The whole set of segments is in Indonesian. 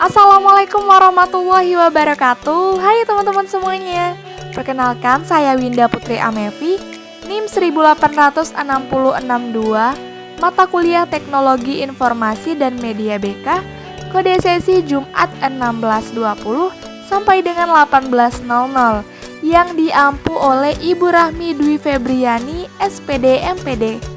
Assalamualaikum warahmatullahi wabarakatuh. Hai teman-teman semuanya. Perkenalkan, saya Winda Putri Amevi, NIM 18662, mata kuliah Teknologi Informasi dan Media BK, kode sesi Jumat 16.20 sampai dengan 18.00 yang diampu oleh Ibu Rahmi Dwi Febriani, SPD MPD.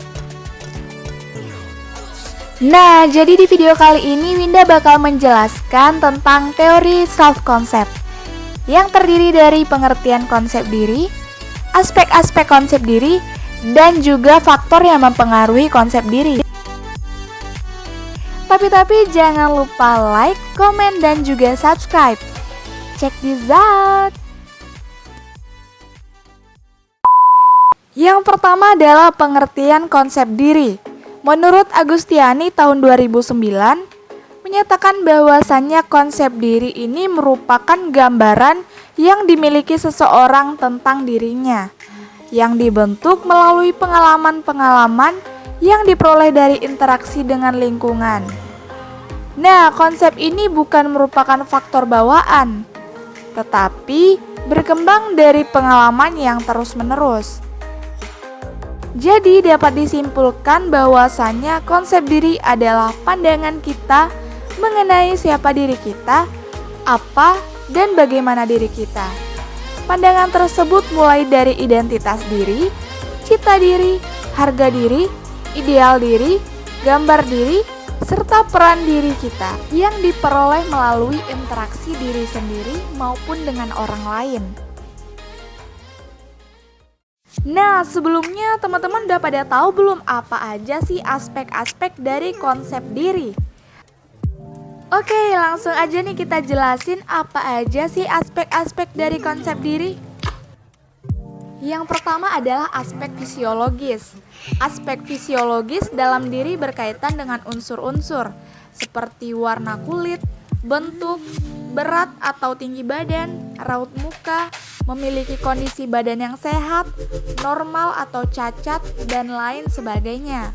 Nah, jadi di video kali ini Winda bakal menjelaskan tentang teori self-concept yang terdiri dari pengertian konsep diri, aspek-aspek konsep diri, dan juga faktor yang mempengaruhi konsep diri. Tapi jangan lupa like, komen, dan juga subscribe. Check this out! Yang pertama adalah pengertian konsep diri. Menurut Agustiani tahun 2009 menyatakan bahwasannya konsep diri ini merupakan gambaran yang dimiliki seseorang tentang dirinya, yang dibentuk melalui pengalaman-pengalaman yang diperoleh dari interaksi dengan lingkungan. Nah, konsep ini bukan merupakan faktor bawaan, tetapi berkembang dari pengalaman yang terus-menerus. Jadi dapat disimpulkan bahwasannya konsep diri adalah pandangan kita mengenai siapa diri kita, apa dan bagaimana diri kita. Pandangan tersebut mulai dari identitas diri, cita diri, harga diri, ideal diri, gambar diri, serta peran diri kita yang diperoleh melalui interaksi diri sendiri maupun dengan orang lain. Nah, sebelumnya teman-teman udah pada tahu belum apa aja sih aspek-aspek dari konsep diri? Oke, langsung aja nih kita jelasin apa aja sih aspek-aspek dari konsep diri. Yang pertama adalah aspek fisiologis. Aspek fisiologis dalam diri berkaitan dengan unsur-unsur seperti warna kulit, bentuk, berat atau tinggi badan, raut muka, memiliki kondisi badan yang sehat, normal atau cacat, dan lain sebagainya.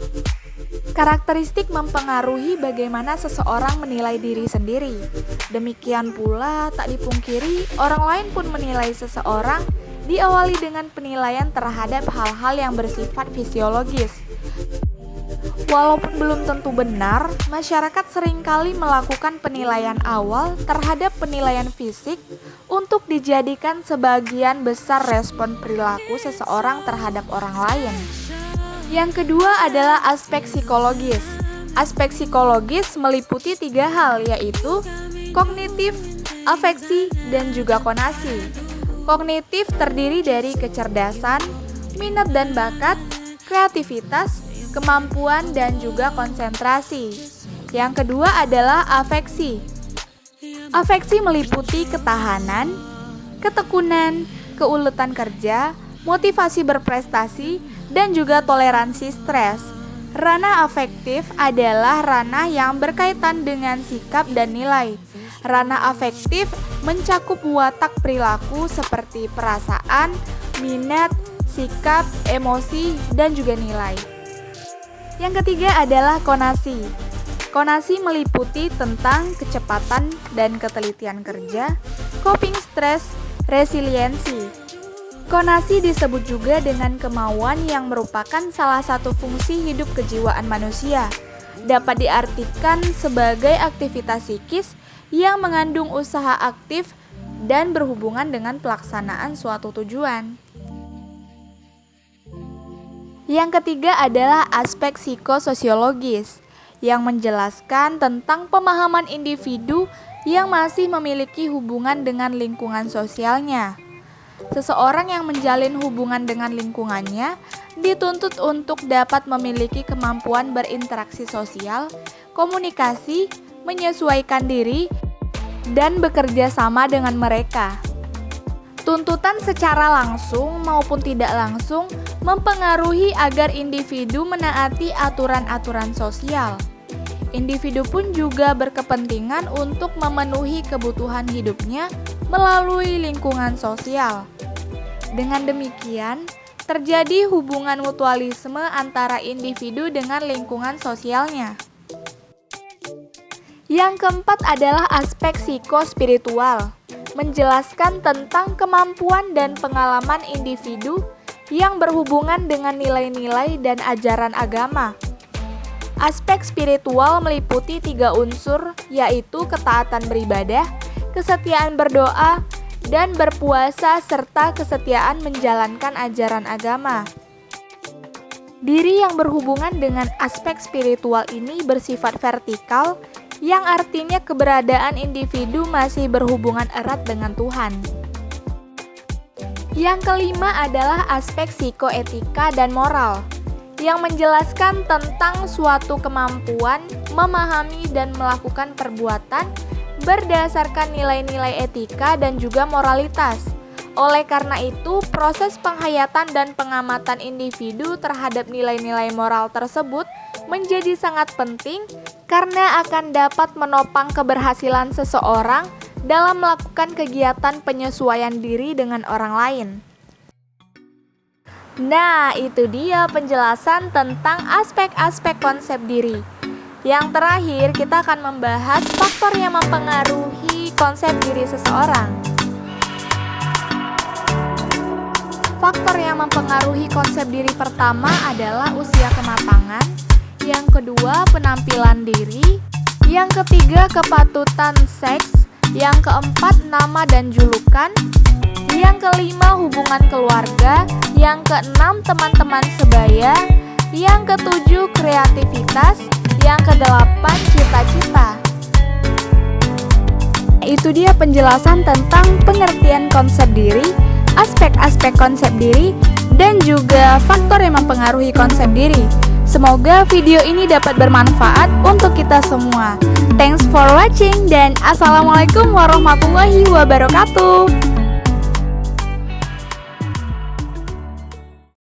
Karakteristik mempengaruhi bagaimana seseorang menilai diri sendiri. Demikian pula tak dipungkiri, orang lain pun menilai seseorang diawali dengan penilaian terhadap hal-hal yang bersifat fisiologis. Walaupun belum tentu benar, masyarakat seringkali melakukan penilaian awal terhadap penilaian fisik untuk dijadikan sebagian besar respon perilaku seseorang terhadap orang lain. Yang kedua adalah aspek psikologis. Aspek psikologis meliputi 3 hal, yaitu kognitif, afeksi, dan juga konasi. Kognitif terdiri dari kecerdasan, minat dan bakat, kreativitas, kemampuan, dan juga konsentrasi. Yang kedua adalah afeksi. Afeksi meliputi ketahanan, ketekunan, keuletan kerja, motivasi berprestasi, dan juga toleransi stres. Ranah afektif adalah ranah yang berkaitan dengan sikap dan nilai. Ranah afektif mencakup watak perilaku seperti perasaan, minat, sikap, emosi, dan juga nilai. Yang ketiga adalah konasi. Konasi meliputi tentang kecepatan dan ketelitian kerja, coping stres, resiliensi. Konasi disebut juga dengan kemauan yang merupakan salah satu fungsi hidup kejiwaan manusia. Dapat diartikan sebagai aktivitas psikis yang mengandung usaha aktif dan berhubungan dengan pelaksanaan suatu tujuan. Yang ketiga adalah aspek psikososiologis yang menjelaskan tentang pemahaman individu yang masih memiliki hubungan dengan lingkungan sosialnya. Seseorang yang menjalin hubungan dengan lingkungannya dituntut untuk dapat memiliki kemampuan berinteraksi sosial, komunikasi, menyesuaikan diri, dan bekerja sama dengan mereka. Tuntutan secara langsung maupun tidak langsung mempengaruhi agar individu menaati aturan-aturan sosial. Individu pun juga berkepentingan untuk memenuhi kebutuhan hidupnya melalui lingkungan sosial. Dengan demikian, terjadi hubungan mutualisme antara individu dengan lingkungan sosialnya. Yang keempat adalah aspek psikospiritual, menjelaskan tentang kemampuan dan pengalaman individu yang berhubungan dengan nilai-nilai dan ajaran agama. Aspek spiritual meliputi 3 unsur, yaitu ketaatan beribadah, kesetiaan berdoa, dan berpuasa, serta kesetiaan menjalankan ajaran agama. Diri yang berhubungan dengan aspek spiritual ini bersifat vertikal, yang artinya keberadaan individu masih berhubungan erat dengan Tuhan. Yang kelima adalah aspek psikoetika dan moral, yang menjelaskan tentang suatu kemampuan memahami dan melakukan perbuatan berdasarkan nilai-nilai etika dan juga moralitas. Oleh karena itu, proses penghayatan dan pengamatan individu terhadap nilai-nilai moral tersebut menjadi sangat penting karena akan dapat menopang keberhasilan seseorang dalam melakukan kegiatan penyesuaian diri dengan orang lain. Nah, itu dia penjelasan tentang aspek-aspek konsep diri. Yang terakhir, kita akan membahas faktor yang mempengaruhi konsep diri seseorang. Faktor yang mempengaruhi konsep diri pertama adalah usia kematangan, yang kedua penampilan diri, yang ketiga kepatutan seks, yang keempat nama dan julukan, yang kelima hubungan keluarga, yang keenam teman-teman sebaya, yang ketujuh kreativitas, yang kedelapan cita-cita. Itu dia penjelasan tentang pengertian konsep diri, aspek-aspek konsep diri, dan juga faktor yang mempengaruhi konsep diri. Semoga video ini dapat bermanfaat untuk kita semua. Thanks for watching dan assalamualaikum warahmatullahi wabarakatuh.